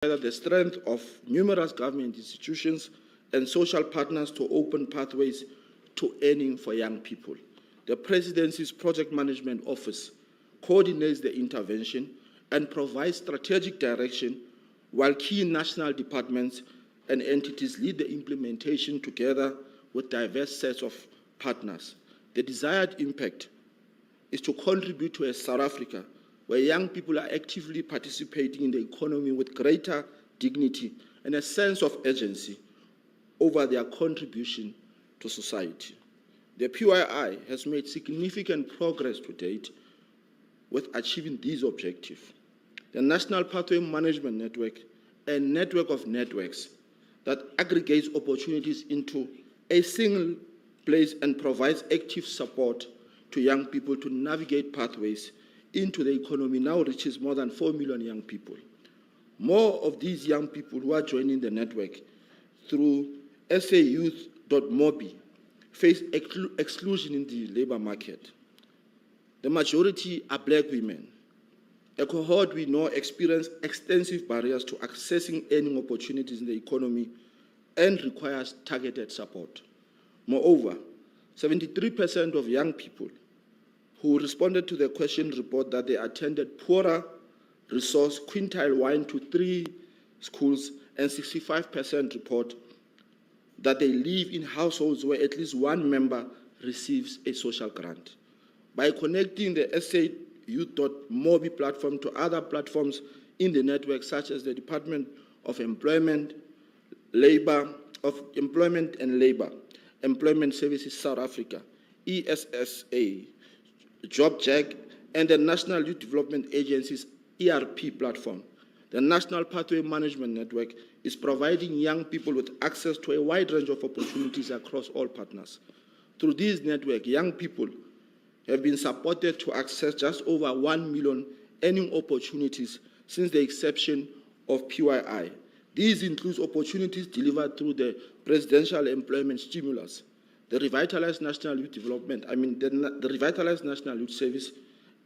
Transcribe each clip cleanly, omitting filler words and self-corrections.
the strength of numerous government institutions and social partners to open pathways to earning for young people. The Presidency's Project Management Office coordinates the intervention and provides strategic direction, while key national departments and entities lead the implementation together with diverse sets of partners. The desired impact is to contribute to a South Africa where young people are actively participating in the economy with greater dignity and a sense of urgency over their contribution to society. The PYI has made significant progress to date with achieving these objectives. The National Pathway Management Network, a network of networks that aggregates opportunities into a single place and provides active support to young people to navigate pathways into the economy, now reaches more than 4 million young people. More of these young people who are joining the network through sayouth.mobi face exclusion in the labor market. The majority are black women. A cohort we know experience extensive barriers to accessing earning opportunities in the economy and requires targeted support. Moreover, 73% of young people who responded to the question report that they attended poorer resource quintile 1 to 3 schools, and 65% report that they live in households where at least one member receives a social grant. By connecting the sayouth.mobi platform to other platforms in the network, such as the Department of Employment and Labor, Employment Services South Africa, ESSA, JobJack, and the National Youth Development Agency's ERP platform, the National Pathway Management Network is providing young people with access to a wide range of opportunities across all partners. Through this network, young people have been supported to access just over 1 million earning opportunities since the inception of PYI. These include opportunities delivered through the Presidential Employment Stimulus, the Revitalized National Youth Development, the Revitalized National Youth Service,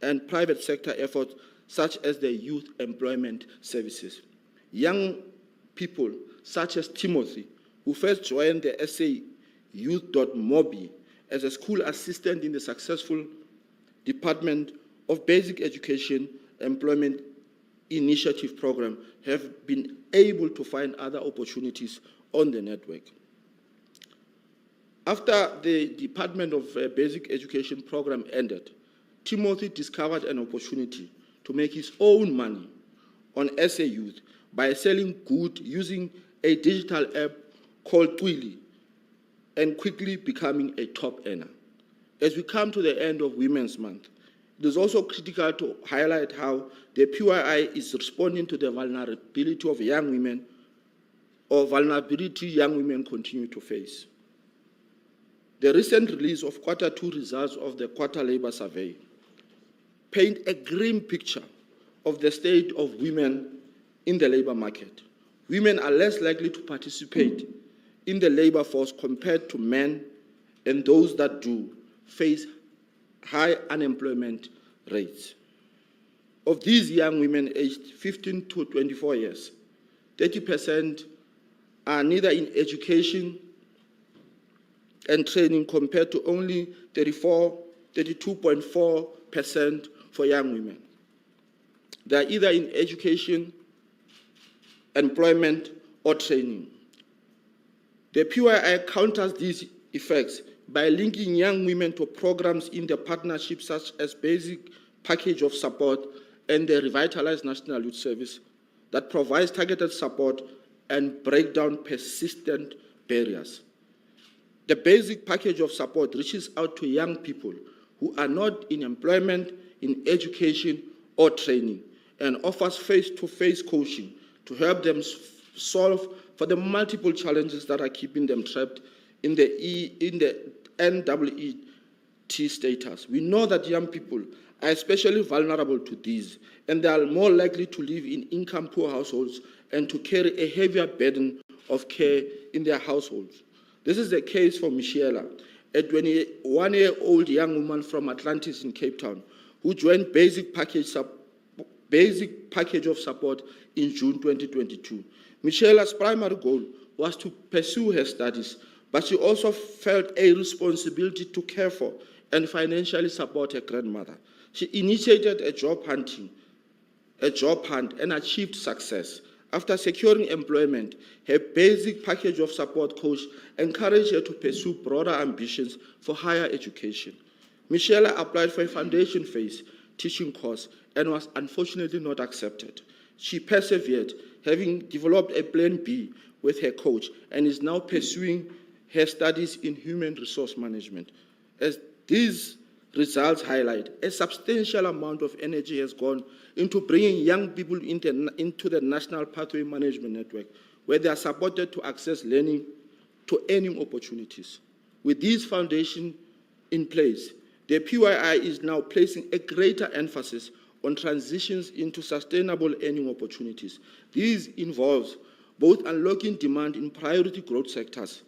and private sector efforts such as the Youth Employment Services. Young people such as Timothy, who first joined the sayouth.mobi as a school assistant in the successful Department of Basic Education Employment Initiative Program, have been able to find other opportunities on the network. After the Department of Basic Education Program ended, Timothy discovered an opportunity to make his own money on SA Youth by selling goods using a digital app called Twili and quickly becoming a top earner. As we come to the end of Women's Month, it is also critical to highlight how the PYI is responding to the vulnerability of young women, or vulnerability young women continue to face. The recent release of Q2 results of the Quarter Labor Survey paint a grim picture of the state of women in the labor market. Women are less likely to participate in the labor force compared to men, and those that do face high unemployment rates. Of these young women aged 15 to 24 years, 30% are neither in education and training compared to only 32.4% for young women. They are either in education, employment, or training. The PYI counters these effects by linking young women to programs in the partnership such as Basic Package of Support and the Revitalized National Youth Service that provides targeted support and break down persistent barriers. The Basic Package of Support reaches out to young people who are not in employment, in education, or training, and offers face-to-face coaching to help them solve for the multiple challenges that are keeping them trapped in the NEET status. We know that young people are especially vulnerable to these, and they are more likely to live in income-poor households and to carry a heavier burden of care in their households. This is the case for Michela, a 21-year-old young woman from Atlantis in Cape Town, who joined Basic Package basic package of support in June 2022. Michela's primary goal was to pursue her studies, but she also felt a responsibility to care for and financially support her grandmother. She initiated a job hunt and achieved success. After securing employment, her basic package of support coach encouraged her to pursue broader ambitions for higher education. Michela applied for a foundation phase teaching course and was unfortunately not accepted. She persevered, having developed a plan B with her coach, and is now pursuing her studies in human resource management. As these results highlight, a substantial amount of energy has gone into bringing young people into the National Pathway Management Network, where they are supported to access learning to earning opportunities. With these foundations in place, the PYI is now placing a greater emphasis on transitions into sustainable earning opportunities. This involves both unlocking demand in priority growth sectors,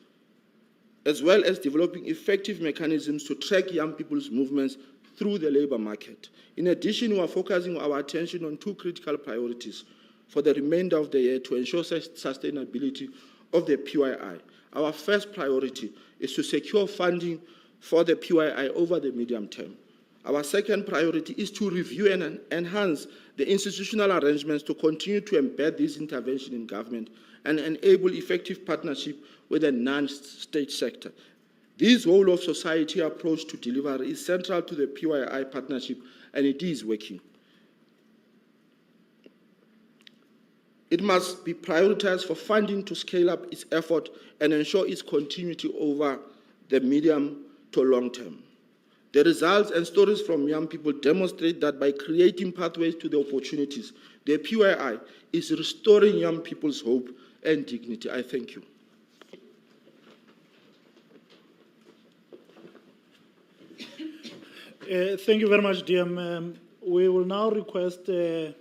as well as developing effective mechanisms to track young people's movements through the labor market. In addition, we are focusing our attention on two critical priorities for the remainder of the year to ensure sustainability of the PYI. Our first priority is to secure funding for the PYI over the medium term. Our second priority is to review and enhance the institutional arrangements to continue to embed this intervention in government and enable effective partnership with the non-state sector. This whole of society approach to delivery is central to the PYI partnership, and it is working. It must be prioritized for funding to scale up its effort and ensure its continuity over the medium to long term. The results and stories from young people demonstrate that by creating pathways to the opportunities, the PYI is restoring young people's hope and dignity. I thank you. Thank you very much, DM. We will now request the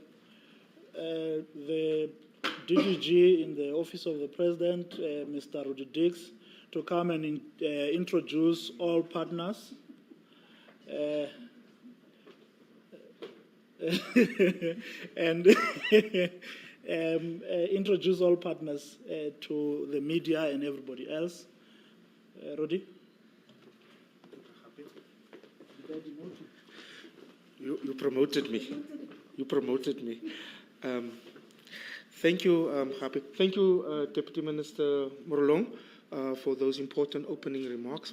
DGG in the Office of the President, Mr. Rudy Dix, to come and introduce all partners. And introduce all partners to the media and everybody else. Rudy? You promoted me. You promoted me. Thank you, Happy. Thank you, Deputy Minister Morolong, for those important opening remarks.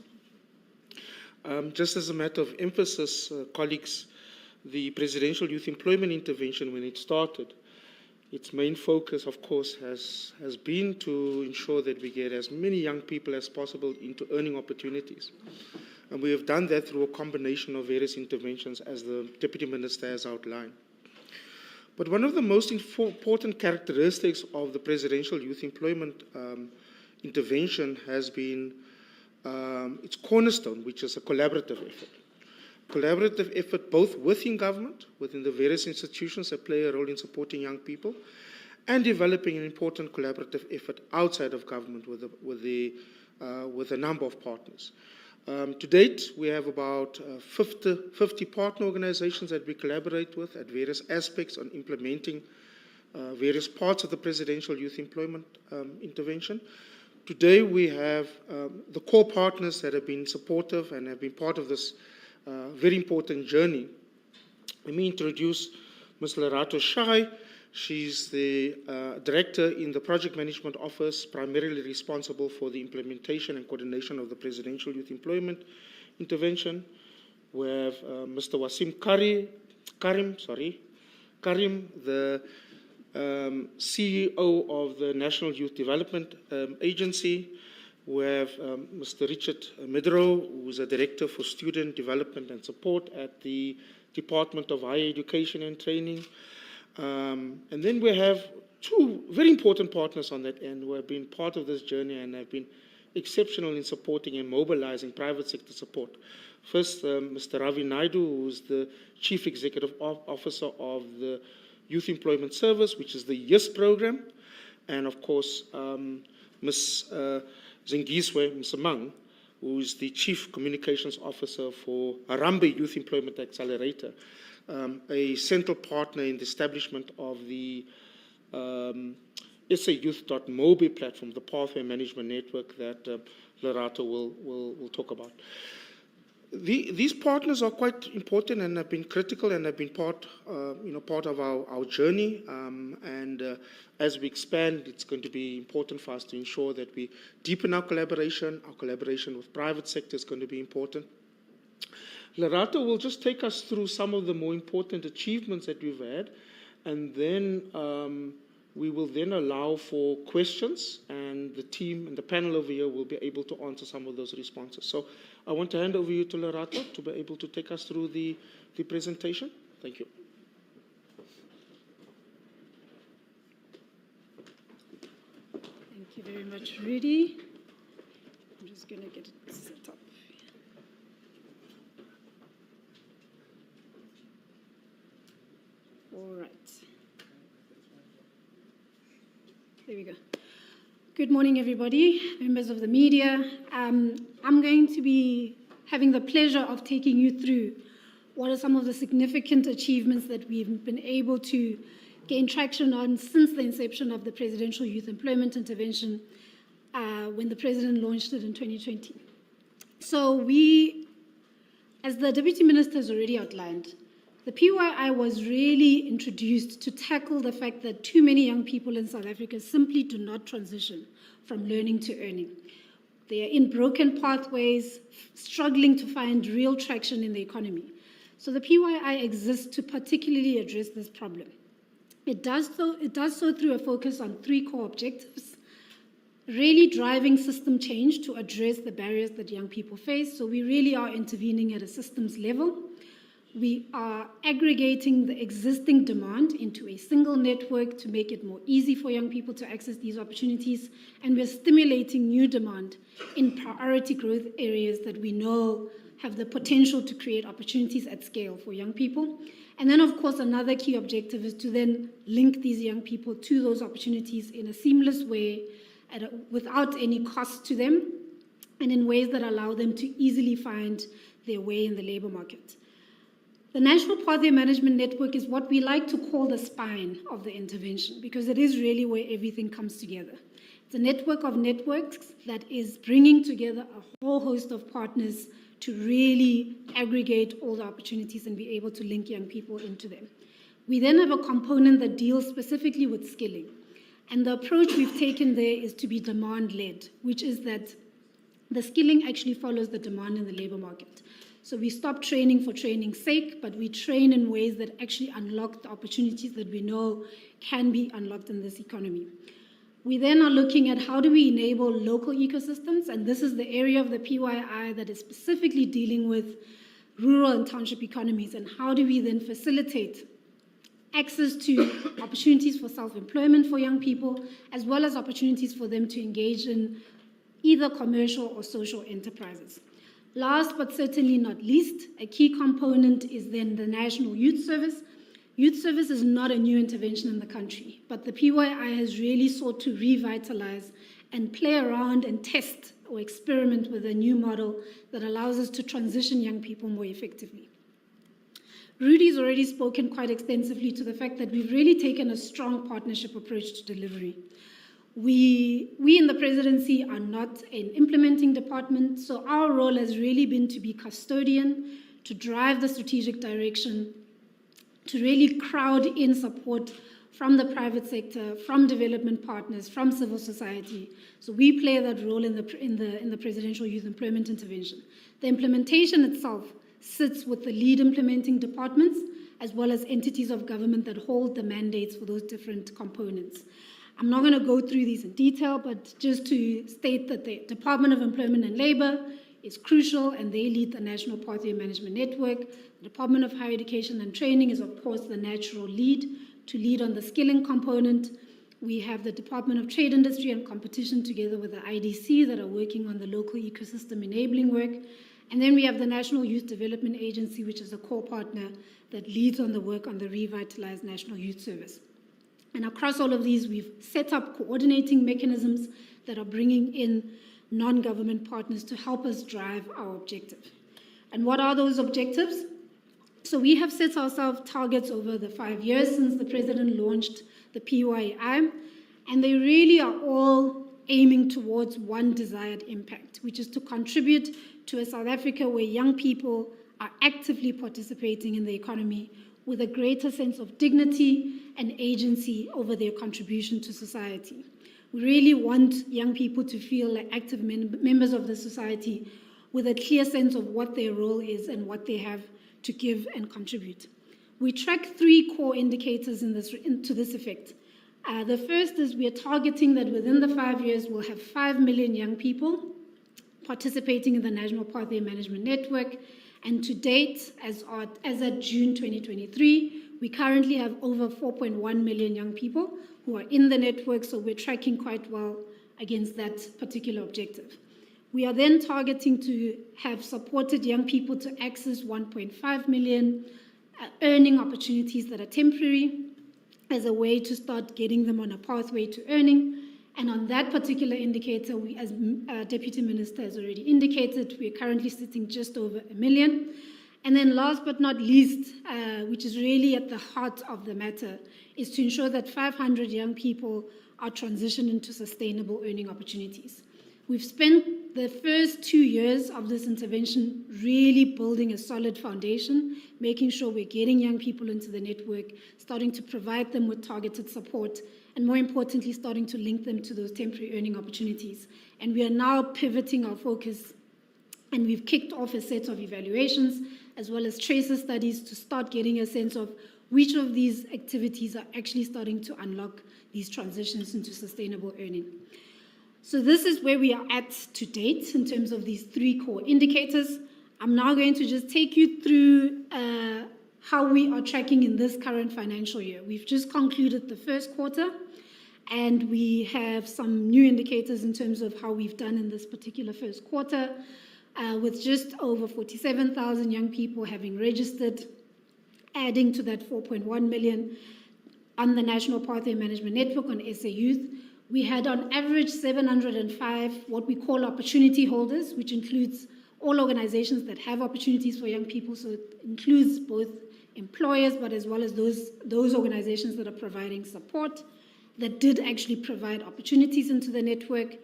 Just as a matter of emphasis, colleagues, the Presidential Youth Employment Intervention, when it started, its main focus, of course, has been to ensure that we get as many young people as possible into earning opportunities. And we have done that through a combination of various interventions, as the Deputy Minister has outlined. But one of the most important characteristics of the Presidential Youth Employment Intervention has been its cornerstone, which is a collaborative effort. Collaborative effort both within government, within the various institutions that play a role in supporting young people, and developing an important collaborative effort outside of government with a number of partners. To date, we have about 50 partner organizations that we collaborate with at various aspects on implementing various parts of the Presidential Youth Employment Intervention. Today, we have the core partners that have been supportive and have been part of this very important journey. Let me introduce Ms. Leralla Shai. She's the director in the Project Management Office, primarily responsible for the implementation and coordination of the Presidential Youth Employment Intervention. We have Mr. Wasim Karim, the CEO of the National Youth Development Agency. We have Mr. Richard Midrow, who is a director for student development and support at the Department of Higher Education and Training. And then we have two very important partners on that end who have been part of this journey and have been exceptional in supporting and mobilizing private sector support. First, Mr. Ravi Naidu, who is the Chief Executive Officer of the Youth Employment Service, which is the YES program, and of course, Ms. Zingiswe Msamang, who is the Chief Communications Officer for Harambee Youth Employment Accelerator. a central partner in the establishment of the SA Youth.mobi platform, the pathway management network that Leralla will talk about. These partners are quite important and have been critical and have been part of our journey. As we expand, it's going to be important for us to ensure that we deepen our collaboration. Our collaboration with private sector is going to be important. Leralla will just take us through some of the more important achievements that we've had, and then we will then allow for questions, and the team and the panel over here will be able to answer some of those responses. So I want to hand over you to Leralla to be able to take us through the presentation. Thank you. Thank you very much, Rudy. I'm just going to get it set up. All right. There we go. Good morning, everybody, members of the media. I'm going to be having the pleasure of taking you through what are some of the significant achievements that we've been able to gain traction on since the inception of the Presidential Youth Employment Intervention when the President launched it in 2020. So we, as the Deputy Minister has already outlined, the PYI was really introduced to tackle the fact that too many young people in South Africa simply do not transition from learning to earning. They are in broken pathways, struggling to find real traction in the economy. So the PYI exists to particularly address this problem. It does so through a focus on 3 core objectives: really driving system change to address the barriers that young people face. So we really are intervening at a systems level. We are aggregating the existing demand into a single network to make it more easy for young people to access these opportunities. And we're stimulating new demand in priority growth areas that we know have the potential to create opportunities at scale for young people. And then, of course, another key objective is to then link these young people to those opportunities in a seamless way, without any cost to them, and in ways that allow them to easily find their way in the labor market. The National Pathway Management Network is what we like to call the spine of the intervention, because it is really where everything comes together. It's a network of networks that is bringing together a whole host of partners to really aggregate all the opportunities and be able to link young people into them. We then have a component that deals specifically with skilling. And the approach we've taken there is to be demand-led, which is that the skilling actually follows the demand in the labor market. So we stop training for training's sake, but we train in ways that actually unlock the opportunities that we know can be unlocked in this economy. We then are looking at how do we enable local ecosystems, and this is the area of the PYI that is specifically dealing with rural and township economies, and how do we then facilitate access to opportunities for self-employment for young people, as well as opportunities for them to engage in either commercial or social enterprises. Last but certainly not least, a key component is then the National Youth Service. Youth service is not a new intervention in the country, but the PYI has really sought to revitalize and play around and test or experiment with a new model that allows us to transition young people more effectively. Rudy's already spoken quite extensively to the fact that we've really taken a strong partnership approach to delivery. We in the presidency are not an implementing department, so our role has really been to be custodian, to drive the strategic direction, to really crowd in support from the private sector, from development partners, from civil society. So we play that role in the Presidential Youth Employment Intervention. The implementation itself sits with the lead implementing departments, as well as entities of government that hold the mandates for those different components. I'm not going to go through these in detail, but just to state that the Department of Employment and Labor is crucial, and they lead the National Pathway Management Network. The Department of Higher Education and Training is, of course, the natural lead to lead on the skilling component. We have the Department of Trade, Industry and Competition together with the IDC that are working on the local ecosystem enabling work. And then we have the National Youth Development Agency, which is a core partner that leads on the work on the revitalized National Youth Service. And across all of these, we've set up coordinating mechanisms that are bringing in non-government partners to help us drive our objective. And what are those objectives? So we have set ourselves targets over the 5 years since the President launched the PYI, and they really are all aiming towards one desired impact, which is to contribute to a South Africa where young people are actively participating in the economy with a greater sense of dignity and agency over their contribution to society. We really want young people to feel like active members of the society with a clear sense of what their role is and what they have to give and contribute. We track 3 core indicators to this effect. The first is we are targeting that within the 5 years we'll have 5 million young people participating in the National Pathway Management Network. And to date, as at June 2023, we currently have over 4.1 million young people who are in the network, so we're tracking quite well against that particular objective. We are then targeting to have supported young people to access 1.5 million earning opportunities that are temporary as a way to start getting them on a pathway to earning. And on that particular indicator, we, as Deputy Minister has already indicated, we are currently sitting just over 1 million. And then last but not least, which is really at the heart of the matter, is to ensure that 500 young people are transitioned into sustainable earning opportunities. We've spent the first 2 years of this intervention really building a solid foundation, making sure we're getting young people into the network, starting to provide them with targeted support, and more importantly, starting to link them to those temporary earning opportunities. And we are now pivoting our focus, and we've kicked off a set of evaluations as well as tracer studies to start getting a sense of which of these activities are actually starting to unlock these transitions into sustainable earning. So this is where we are at to date in terms of these 3 core indicators. I'm now going to just take you through how we are tracking in this current financial year. We've just concluded the first quarter, and we have some new indicators in terms of how we've done in this particular first quarter, with just over 47,000 young people having registered, adding to that 4.1 million on the National Pathway Management Network on SA Youth. We had on average 705 what we call opportunity holders, which includes all organizations that have opportunities for young people. So it includes both employers, but as well as those organizations that are providing support, that did actually provide opportunities into the network.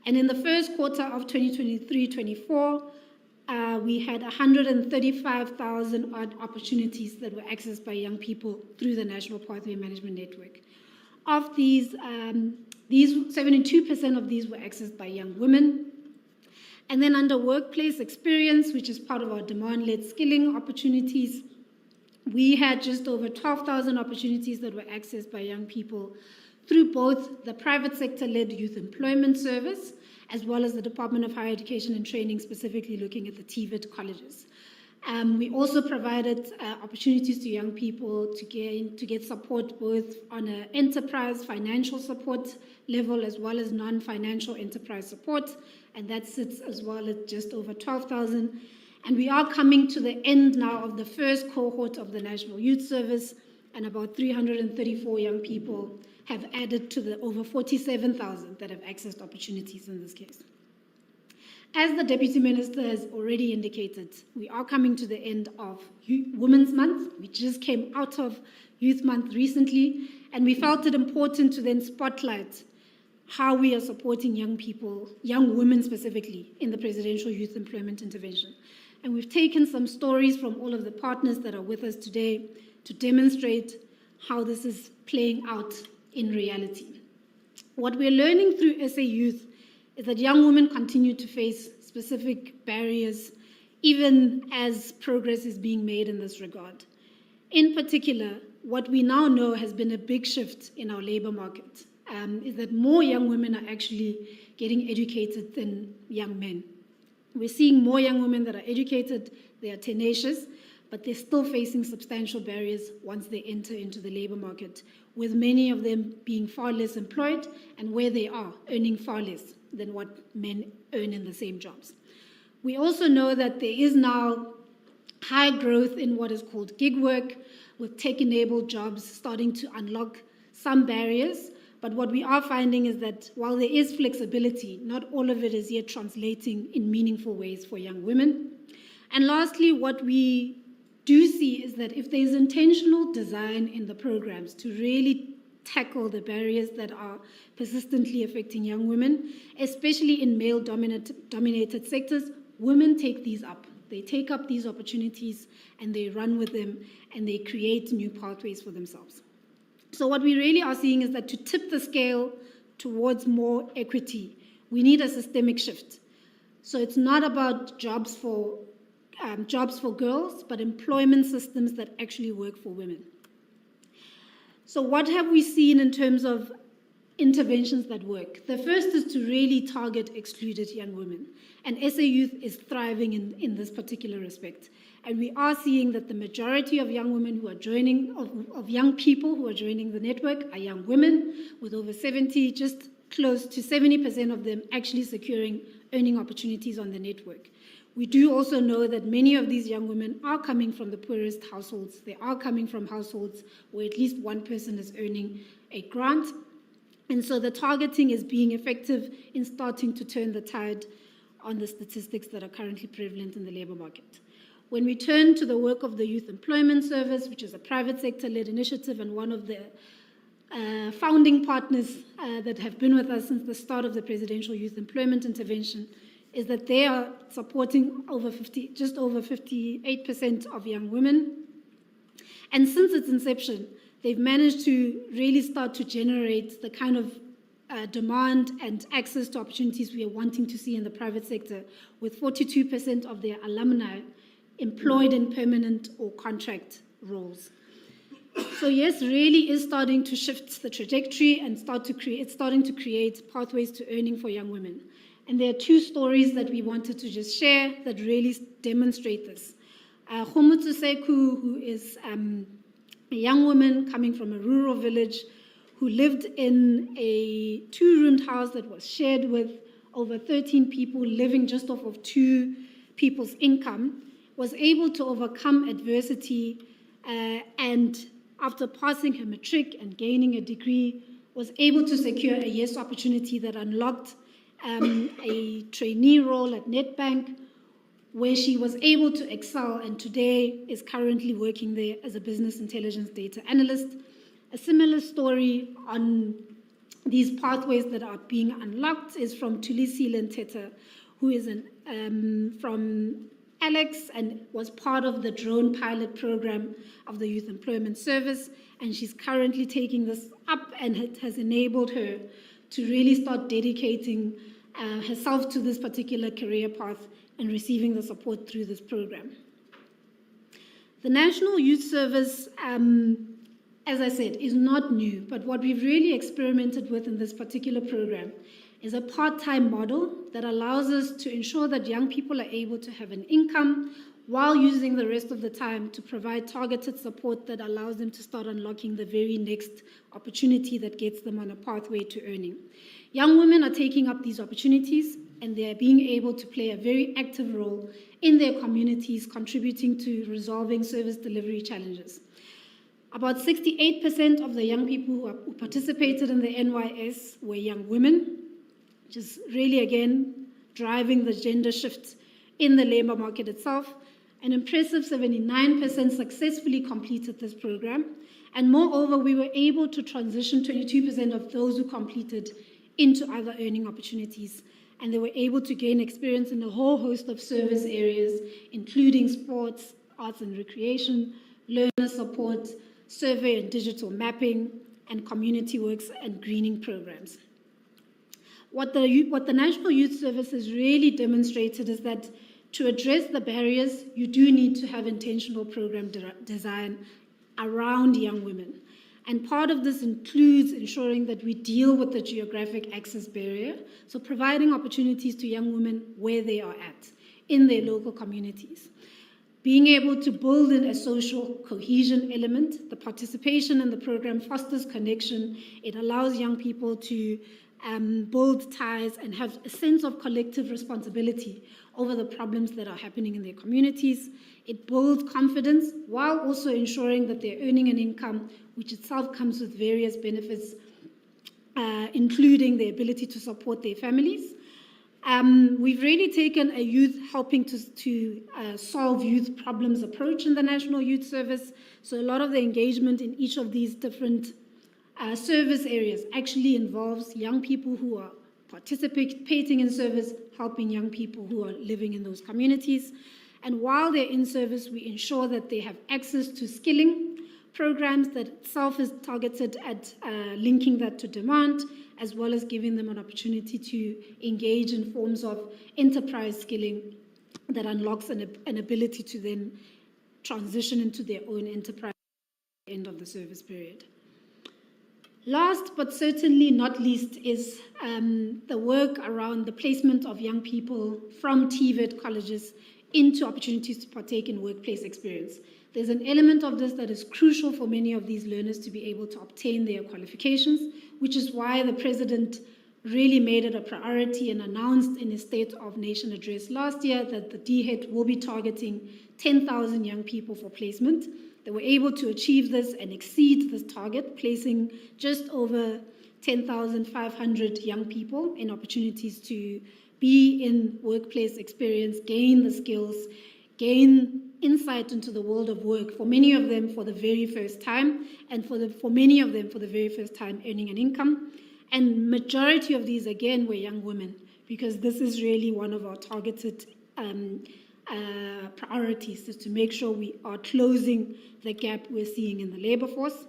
And in the first quarter of 2023-24, we had 135,000 odd opportunities that were accessed by young people through the National Pathway Management Network. Of these 72% of these were accessed by young women. And then under workplace experience, which is part of our demand-led skilling opportunities, we had just over 12,000 opportunities that were accessed by young people through both the private sector-led youth employment service as well as the Department of Higher Education and Training, specifically looking at the TVET colleges. We also provided opportunities to young people to get support both on an enterprise financial support level as well as non-financial enterprise support, and that sits as well at just over 12,000. And we are coming to the end now of the first cohort of the National Youth Service, and about 334 young people have added to the over 47,000 that have accessed opportunities in this case. As the Deputy Minister has already indicated, we are coming to the end of Women's Month. We just came out of Youth Month recently, and we felt it important to then spotlight how we are supporting young people, young women specifically, in the Presidential Youth Employment Intervention. And we've taken some stories from all of the partners that are with us today to demonstrate how this is playing out in reality. What we're learning through SA Youth is that young women continue to face specific barriers, even as progress is being made in this regard. In particular, what we now know has been a big shift in our labor market, is that more young women are actually getting educated than young men. We're seeing more young women that are educated, they are tenacious, but they're still facing substantial barriers once they enter into the labor market, with many of them being far less employed and where they are earning far less than what men earn in the same jobs. We also know that there is now high growth in what is called gig work, with tech-enabled jobs starting to unlock some barriers. But what we are finding is that while there is flexibility, not all of it is yet translating in meaningful ways for young women. And lastly, what we do see is that if there's intentional design in the programs to really tackle the barriers that are persistently affecting young women, especially in male-dominated sectors, women take these up. They take up these opportunities and they run with them and they create new pathways for themselves. So what we really are seeing is that to tip the scale towards more equity, we need a systemic shift. So it's not about jobs for girls, but employment systems that actually work for women. So what have we seen in terms of interventions that work? The first is to really target excluded young women. And SA Youth is thriving in this particular respect. And we are seeing that the majority of young women who are joining, of young people who are joining the network are young women, with over 70, just close to 70% of them actually securing earning opportunities on the network. We do also know that many of these young women are coming from the poorest households. They are coming from households where at least one person is earning a grant. And so the targeting is being effective in starting to turn the tide on the statistics that are currently prevalent in the labour market. When we turn to the work of the Youth Employment Service, which is a private sector-led initiative and one of the founding partners that have been with us since the start of the Presidential Youth Employment Intervention, is that they are supporting just over 58% of young women. And since its inception, they've managed to really start to generate the kind of demand and access to opportunities we are wanting to see in the private sector, with 42% of their alumni employed in permanent or contract roles. So yes, really is starting to shift the trajectory and starting to create pathways to earning for young women. And there are two stories that we wanted to just share that really demonstrate this. Khomotso Seku, who is a young woman coming from a rural village who lived in a two-roomed house that was shared with over 13 people living just off of two people's income, was able to overcome adversity and after passing her matric and gaining a degree, was able to secure a YES opportunity that unlocked a trainee role at Nedbank, where she was able to excel and today is currently working there as a business intelligence data analyst. A similar story on these pathways that are being unlocked is from Tulisile Nteta, who is from Alex and was part of the drone pilot program of the Youth Employment Service, and she's currently taking this up and it has enabled her to really start dedicating herself to this particular career path and receiving the support through this program. The National Youth Service, as I said, is not new, but what we've really experimented with in this particular program is a part-time model that allows us to ensure that young people are able to have an income while using the rest of the time to provide targeted support that allows them to start unlocking the very next opportunity that gets them on a pathway to earning. Young women are taking up these opportunities and they are being able to play a very active role in their communities, contributing to resolving service delivery challenges. About 68% of the young people who participated in the NYS were young women, which is really, again, driving the gender shift in the labour market itself. An impressive 79% successfully completed this program. And moreover, we were able to transition 22% of those who completed into other earning opportunities. And they were able to gain experience in a whole host of service areas, including sports, arts and recreation, learner support, survey and digital mapping, and community works and greening programs. What the National Youth Service has really demonstrated is that to address the barriers, you do need to have intentional program design around young women. And part of this includes ensuring that we deal with the geographic access barrier, so providing opportunities to young women where they are at, in their local communities. Being able to build in a social cohesion element, the participation in the program fosters connection. It allows young people to build ties and have a sense of collective responsibility over the problems that are happening in their communities. It builds confidence while also ensuring that they're earning an income, which itself comes with various benefits, including the ability to support their families. We've really taken a youth helping to solve youth problems approach in the National Youth Service. So a lot of the engagement in each of these different service areas actually involves young people who are participating in service, helping young people who are living in those communities. And while they're in service, we ensure that they have access to skilling programs that itself is targeted at linking that to demand, as well as giving them an opportunity to engage in forms of enterprise skilling that unlocks an ability to then transition into their own enterprise at the end of the service period. Last but certainly not least is the work around the placement of young people from TVET colleges into opportunities to partake in workplace experience. There's an element of this that is crucial for many of these learners to be able to obtain their qualifications, which is why the President really made it a priority and announced in his State of Nation address last year that the DHET will be targeting 10,000 young people for placement. They were able to achieve this and exceed this target, placing just over 10,500 young people in opportunities to be in workplace experience, gain the skills, gain insight into the world of work, for many of them for the very first time, and for many of them for the very first time earning an income. And majority of these, again, were young women, because this is really one of our targeted priorities, is to make sure we are closing the gap we're seeing in the labor force.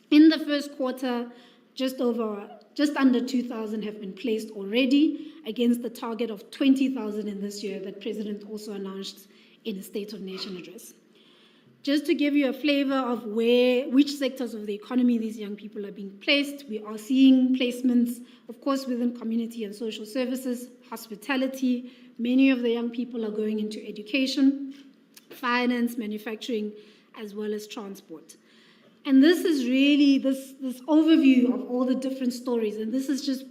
In the first quarter, just under 2,000 have been placed already, against the target of 20,000 in this year that President also announced in a State of Nation address. Just to give you a flavor of which sectors of the economy these young people are being placed, we are seeing placements, of course, within community and social services, hospitality. Many of the young people are going into education, finance, manufacturing, as well as transport. And this is really this overview of all the different stories, and this is just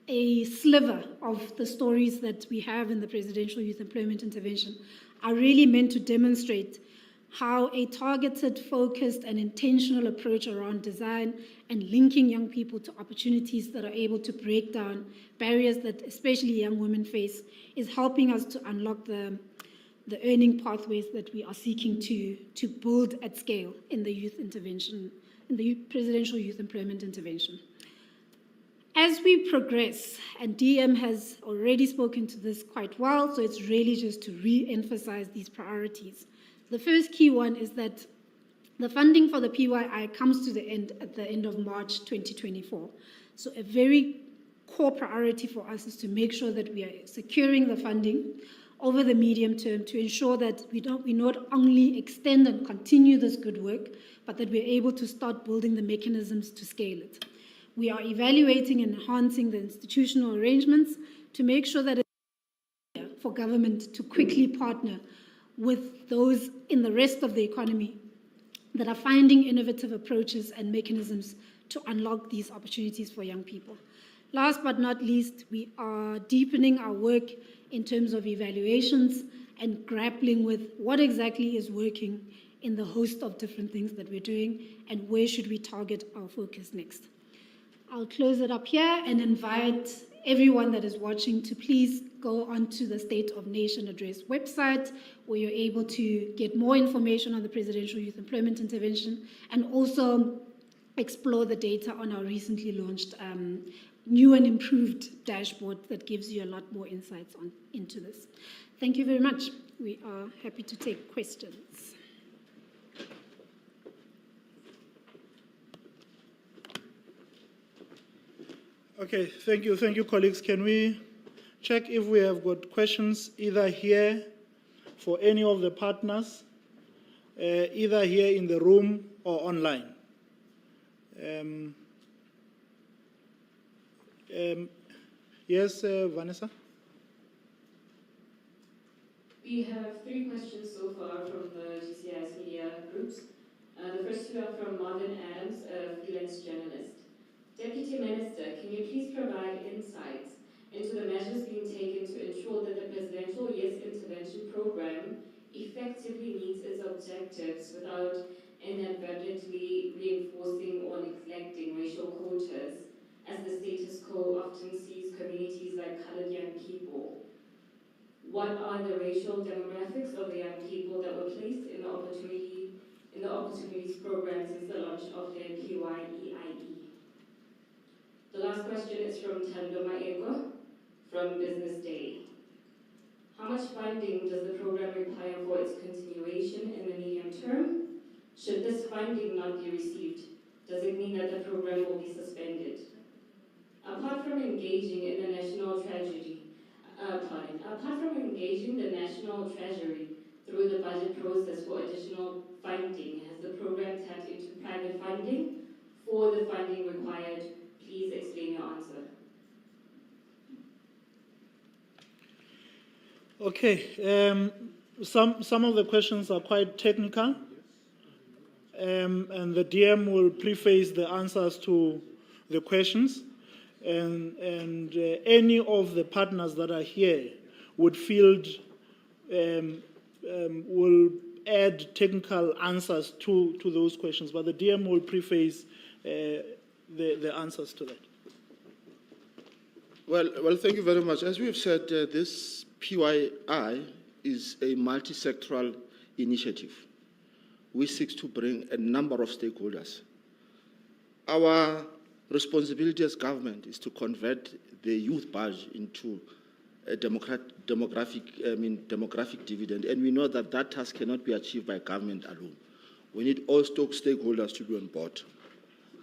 a sliver of the stories that we have in the Presidential Youth Employment Intervention, are really meant to demonstrate how a targeted, focused, and intentional approach around design and linking young people to opportunities that are able to break down barriers that especially young women face is helping us to unlock the earning pathways that we are seeking to build at scale in the youth intervention, in the Presidential Youth Employment Intervention. As we progress, and DM has already spoken to this quite well, so it's really just to re-emphasize these priorities. The first key one is that the funding for the PYI comes to the end at the end of March 2024. So a very core priority for us is to make sure that we are securing the funding over the medium term to ensure that we not only extend and continue this good work, but that we're able to start building the mechanisms to scale it. We are evaluating and enhancing the institutional arrangements to make sure that it's easier for government to quickly partner with those in the rest of the economy that are finding innovative approaches and mechanisms to unlock these opportunities for young people. Last but not least, we are deepening our work in terms of evaluations and grappling with what exactly is working in the host of different things that we're doing and where should we target our focus next. I'll close it up here and invite everyone that is watching to please go onto the State of Nation Address website, where you're able to get more information on the Presidential Youth Employment Intervention and also explore the data on our recently launched new and improved dashboard that gives you a lot more insights into this. Thank you very much. We are happy to take questions. Okay, thank you, colleagues. Can we check if we have got questions either here for any of the partners, either here in the room or online? Yes, Vanessa? We have 3 questions so far from the GCIS media groups. The first 2 are from Marvin Adams, a freelance journalist. Deputy Minister, can you please provide insights into the measures being taken to ensure that the Presidential Youth Intervention Program effectively meets its objectives without inadvertently reinforcing or neglecting racial quotas? as the status quo often sees communities like colored young people. What are the racial demographics of the young people that were placed in the opportunities program since the launch of the PYEIE? The last question is from Tando Maeko from Business Day. How much funding does the program require for its continuation in the medium term? Should this funding not be received, does it mean that the program will be suspended? Apart from engaging in the national apart from engaging the National Treasury through the budget process for additional funding, has the program tapped into private funding for the funding required? Please explain your answer. Okay, some of the questions are quite technical, and the DM will preface the answers to the questions, and any of the partners that are here would field, will add technical answers to those questions, but the DM will preface the answers to that. Well, thank you very much. As we have said, this PYI is a multi-sectoral initiative. We seek to bring a number of stakeholders. Our responsibility as government is to convert the youth budge into a demographic dividend, and we know that that task cannot be achieved by government alone. We need all stakeholders to be on board.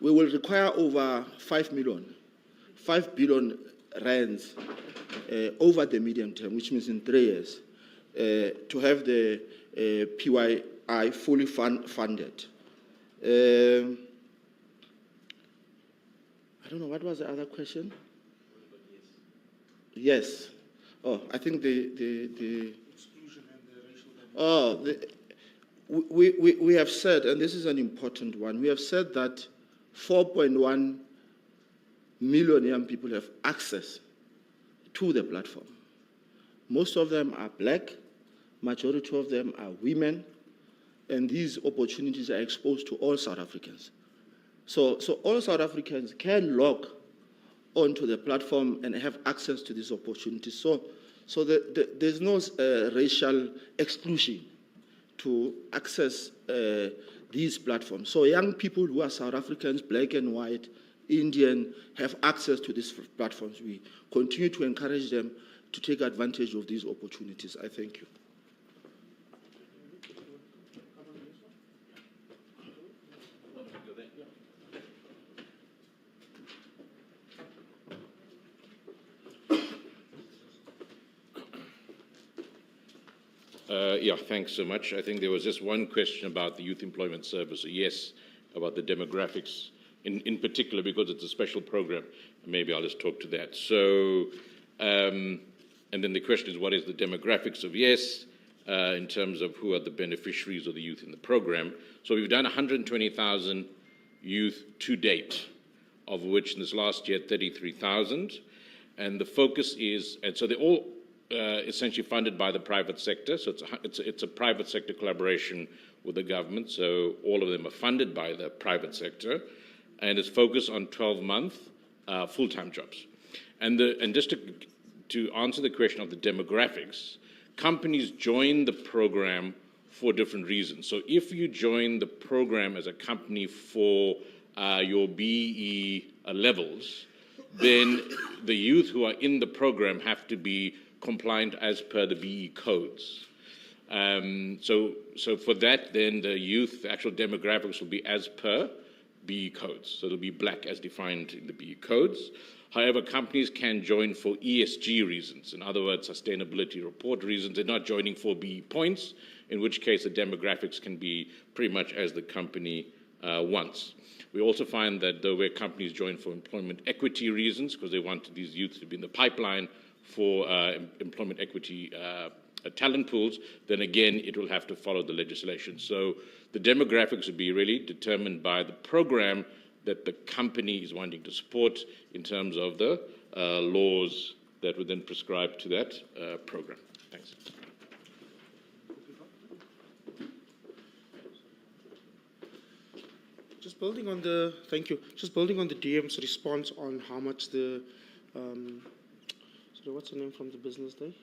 We will require over 5 billion rands over the medium term, which means in 3 years, to have the PYI fully funded. I don't know, what was the other question? Yes. Oh, I think the Exclusion and the racial we have said, and this is an important one, we have said that 4.1 million young people have access to the platform. Most of them are black, majority of them are women, and these opportunities are exposed to all South Africans. So all South Africans can log onto the platform and have access to these opportunities. So there's no racial exclusion to access these platforms. So young people who are South Africans, black and white, Indian, have access to these platforms. We continue to encourage them to take advantage of these opportunities. I thank you. Yeah, thanks so much. I think there was just one question about the Youth Employment Service. Yes, about the demographics in particular, because it's a special program. Maybe I'll just talk to that. So, and then the question is, what is the demographics of YES in terms of who are the beneficiaries of the youth in the program? So we've done 120,000 youth to date, of which in this last year, 33,000. And the focus is, and so they're all essentially funded by the private sector. So it's a private sector collaboration with the government. So all of them are funded by the private sector, and it's focused on 12-month full-time jobs. And just to answer the question of the demographics, companies join the program for different reasons. So if you join the program as a company for your BE levels, then the youth who are in the program have to be compliant as per the BE codes. So for that, then the youth, the actual demographics will be as per BE codes. So it'll be black as defined in the BE codes. However, companies can join for ESG reasons, in other words, sustainability report reasons. They're not joining for BE points, in which case the demographics can be pretty much as the company wants. We also find that where companies join for employment equity reasons, because they want these youth to be in the pipeline for employment equity talent pools, then again, it will have to follow the legislation. So the demographics will be really determined by the program that the company is wanting to support in terms of the laws that would then prescribe to that program. Thanks. Just building on the, thank you. Just building on the DM's response on how much the, sorry, what's the name from the business day?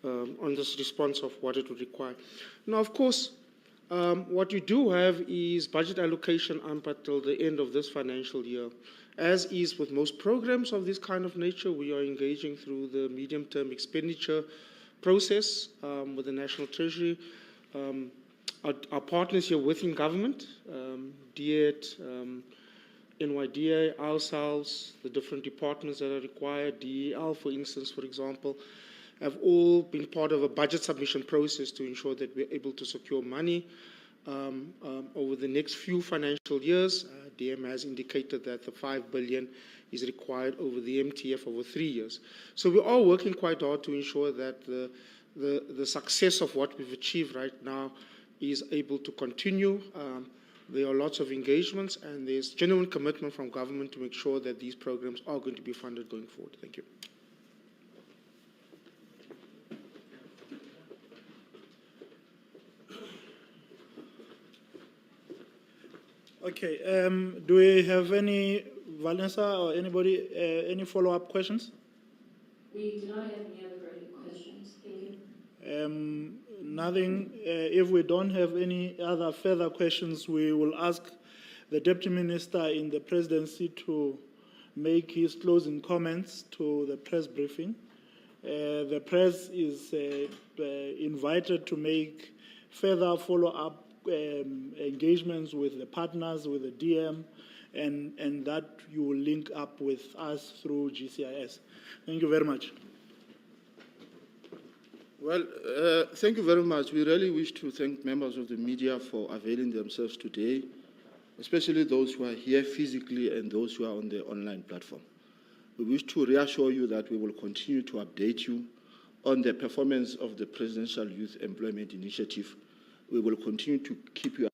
On this response of what it would require. Now, of course, what you do have is budget allocation up until the end of this financial year. As is with most programs of this kind of nature, we are engaging through the medium-term expenditure process with the National Treasury. Our partners here within government, DIET, NYDA, ourselves, the different departments that are required, DEL, for instance, for example, have all been part of a budget submission process to ensure that we're able to secure money over the next few financial years. DM has indicated that the 5 billion is required over the MTF over 3 years. So we are working quite hard to ensure that the success of what we've achieved right now is able to continue. There are lots of engagements, and there's genuine commitment from government to make sure that these programs are going to be funded going forward. Thank you. Okay, do we have any, Valensa or anybody, any follow-up questions? We do not have any other further questions. Thank you. Nothing. If we don't have any other further questions, we will ask the Deputy Minister in the Presidency to make his closing comments to the press briefing. The press is invited to make further follow-up engagements with the partners, with the DM, and that you will link up with us through GCIS. Thank you very much. Well, thank you very much. We really wish to thank members of the media for availing themselves today, especially those who are here physically and those who are on the online platform. We wish to reassure you that we will continue to update you on the performance of the Presidential Youth Employment Initiative. We will continue to keep you.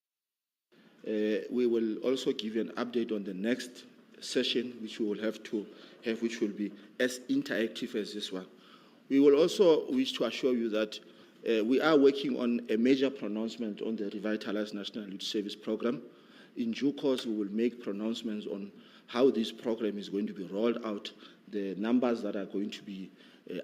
We will also give you an update on the next session, which we will have to have, which will be as interactive as this one. We will also wish to assure you that we are working on a major pronouncement on the Revitalized National Youth Service Program. In due course, we will make pronouncements on how this program is going to be rolled out, the numbers that are going to be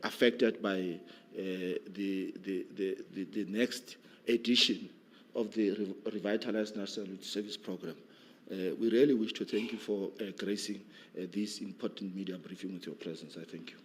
affected by the next edition of the Revitalized National Youth Service Program. We really wish to thank you for gracing this important media briefing with your presence. I thank you.